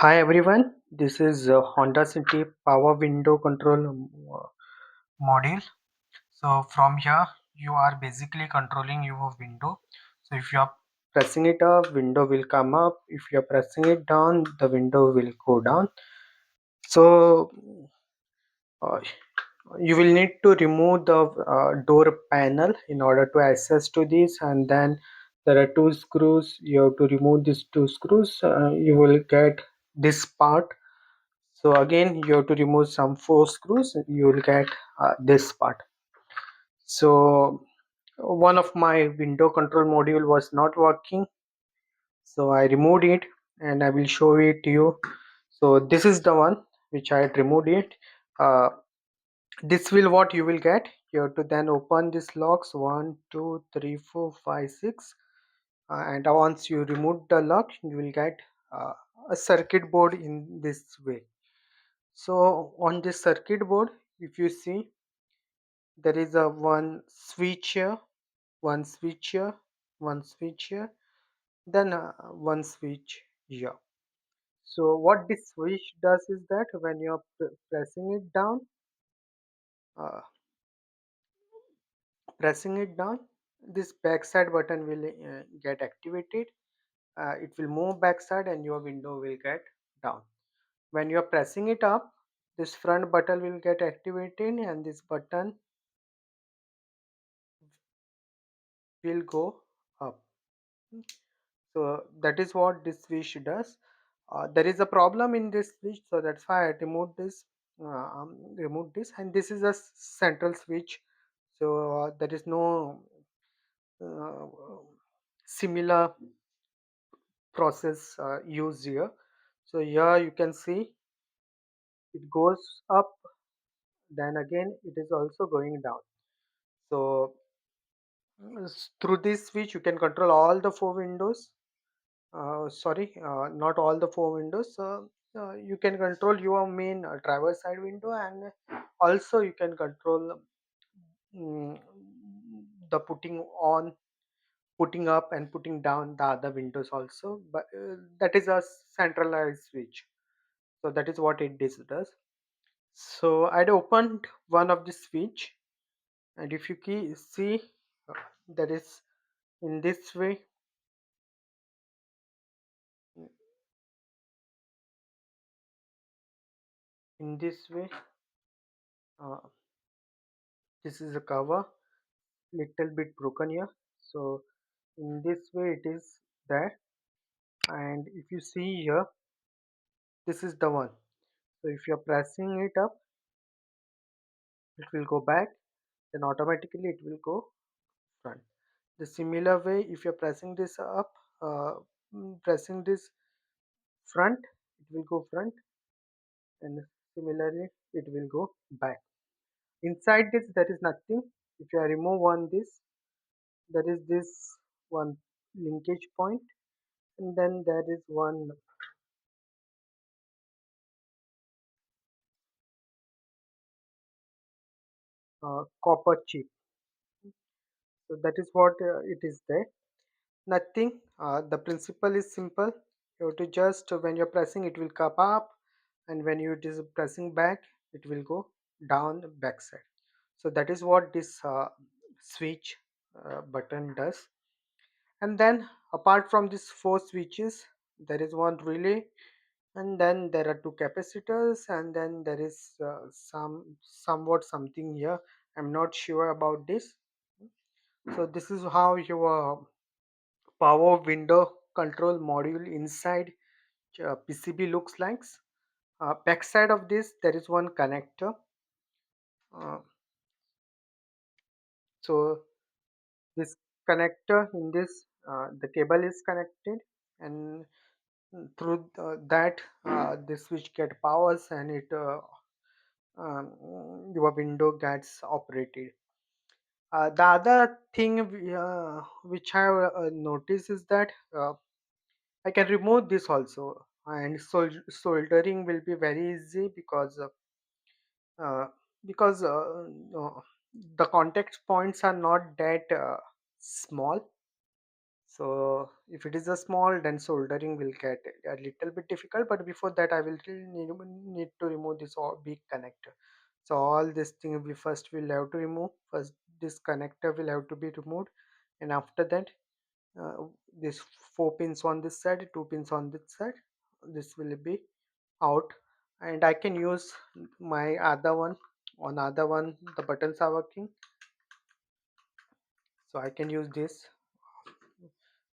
Hi everyone, this is Honda City Power Window Control module. So from here you are basically controlling your window. So if you are pressing it up, window will come up. If you are pressing it down, the window will go down. So uh, you will need to remove the door panel in order to access to this, and then there are two screws. You have to remove these two screws. You will get this part. So again you have to remove some four screws, you will get this part. So one of my window control module was not working, so I removed it and I will show it to you. So this is the one which I had removed it. uh, this will what you will get. You have to then open this locks 1 2 3 4 5 6, and once you remove the lock you will get a circuit board in this way. So on this circuit board, if you see, there is a one switch here, one switch here, one switch here, then one switch here. So what this switch does is that when you are pressing it down, uh, this backside button will get activated. It will move backside and your window will get down. When you are pressing it up, this front button will get activated and this button will go up. So that is what this switch does. There is a problem in this switch, so that's why I removed this, and this is a central switch. So there is no uh, similar process used here. So here you can see it goes up, then again it is also going down. So through this switch you can control all the four windows. Not all the four windows. You can control your main driver side window, and also you can control mm, the putting up and putting down the other windows also. But that is a centralized switch. So that is what does. So I'd opened one of the switch, and if you see, uh, that is in this way. In this way, uh, this is a cover, little bit broken here. So in this way it is there, and if you see here, this is the one. So if you're pressing it up, it will go back, then automatically it will go front. The similar way, if you're pressing this up, pressing this front, it will go front, and similarly it will go back. Inside this there is nothing. If you remove one this, there is this one linkage point, and then there is one copper chip. So that is what it is there. Nothing. The principle is simple. You have to just when you're pressing, it will come up, and when you it is pressing back, it will go down the backside. So that is what this switch button does. And then apart from these four switches, there is one relay, and then there are two capacitors, and then there is somewhat something here. I'm not sure about this. So this is how your power window control module inside PCB looks like. Backside of this there is one connector. Uh, so this connector in this, the cable is connected, and through that the switch get powers, and it your window gets operated. The other thing which I noticed is that I can remove this also, and soldering will be very easy uh, because no, the contact points are not that small. So if it is a small, then soldering will get a little bit difficult, but before that I will still need to remove this all big connector. So all this thing we first will have to remove. First this connector will have to be removed, and after that uh, this 4 pins on this side, 2 pins on this side, this will be out, and I can use my other one. On other one the buttons are working, so I can use this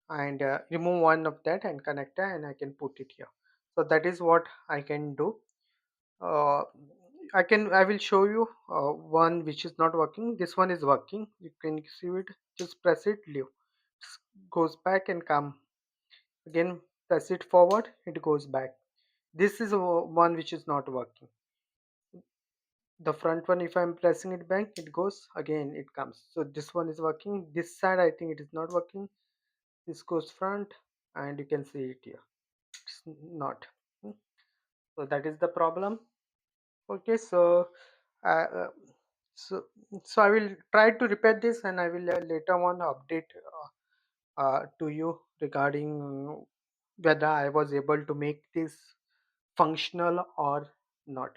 and remove one of that and connector, and I can put it here. So that is what I can do. uh, I will show you one which is not working. This one is working, you can see it. Just press it, leave, goes back and come again, press it forward, it goes back. This is one which is not working. The front one, if I'm pressing it back, it goes again, it comes. So this one is working. This side I think it is not working. This goes front, and you can see it here, it's not. So that is the problem. Okay, uh, uh, so so I will try to repair this, and I will later on update to you regarding whether I was able to make this functional or not.